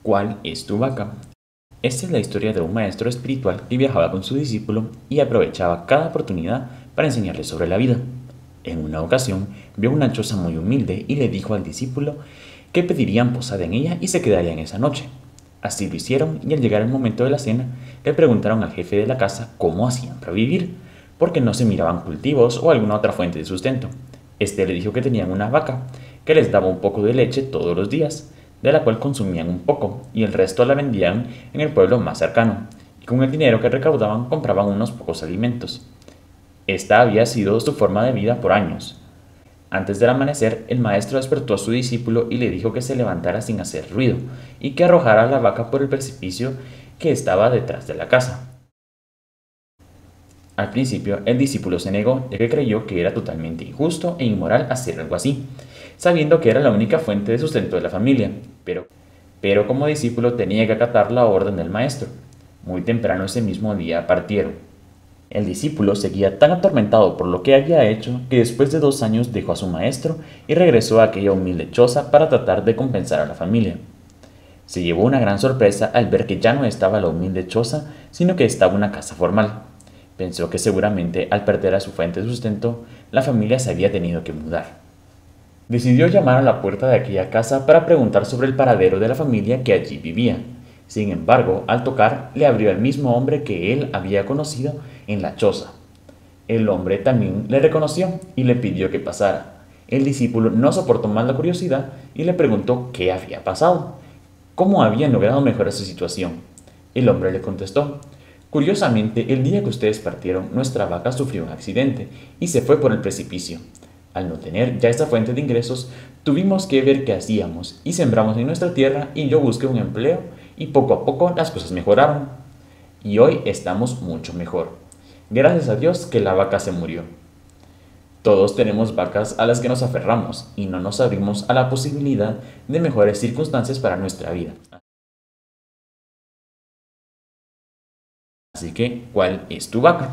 ¿Cuál es tu vaca? Esta es la historia de un maestro espiritual que viajaba con su discípulo y aprovechaba cada oportunidad para enseñarle sobre la vida. En una ocasión vio una choza muy humilde y le dijo al discípulo que pedirían posada en ella y se quedarían esa noche. Así lo hicieron y al llegar el momento de la cena le preguntaron al jefe de la casa cómo hacían para vivir, porque no se miraban cultivos o alguna otra fuente de sustento. Este le dijo que tenían una vaca que les daba un poco de leche todos los días, de la cual consumían un poco y el resto la vendían en el pueblo más cercano, y con el dinero que recaudaban compraban unos pocos alimentos. Esta había sido su forma de vida por años. Antes del amanecer, el maestro despertó a su discípulo y le dijo que se levantara sin hacer ruido y que arrojara a la vaca por el precipicio que estaba detrás de la casa. Al principio, el discípulo se negó, ya que creyó que era totalmente injusto e inmoral hacer algo así, sabiendo que era la única fuente de sustento de la familia, pero como discípulo tenía que acatar la orden del maestro. Muy temprano ese mismo día partieron. El discípulo seguía tan atormentado por lo que había hecho que después de 2 años dejó a su maestro y regresó a aquella humilde choza para tratar de compensar a la familia. Se llevó una gran sorpresa al ver que ya no estaba la humilde choza, sino que estaba una casa formal. Pensó que seguramente al perder a su fuente de sustento, la familia se había tenido que mudar. Decidió llamar a la puerta de aquella casa para preguntar sobre el paradero de la familia que allí vivía. Sin embargo, al tocar, le abrió el mismo hombre que él había conocido en la choza. El hombre también le reconoció y le pidió que pasara. El discípulo no soportó más la curiosidad y le preguntó qué había pasado, cómo habían logrado mejorar su situación. El hombre le contestó: curiosamente, el día que ustedes partieron, nuestra vaca sufrió un accidente y se fue por el precipicio. Al no tener ya esa fuente de ingresos, tuvimos que ver qué hacíamos y sembramos en nuestra tierra y yo busqué un empleo y poco a poco las cosas mejoraron. Y hoy estamos mucho mejor. Gracias a Dios que la vaca se murió. Todos tenemos vacas a las que nos aferramos y no nos abrimos a la posibilidad de mejores circunstancias para nuestra vida. Así que, ¿cuál es tu vaca?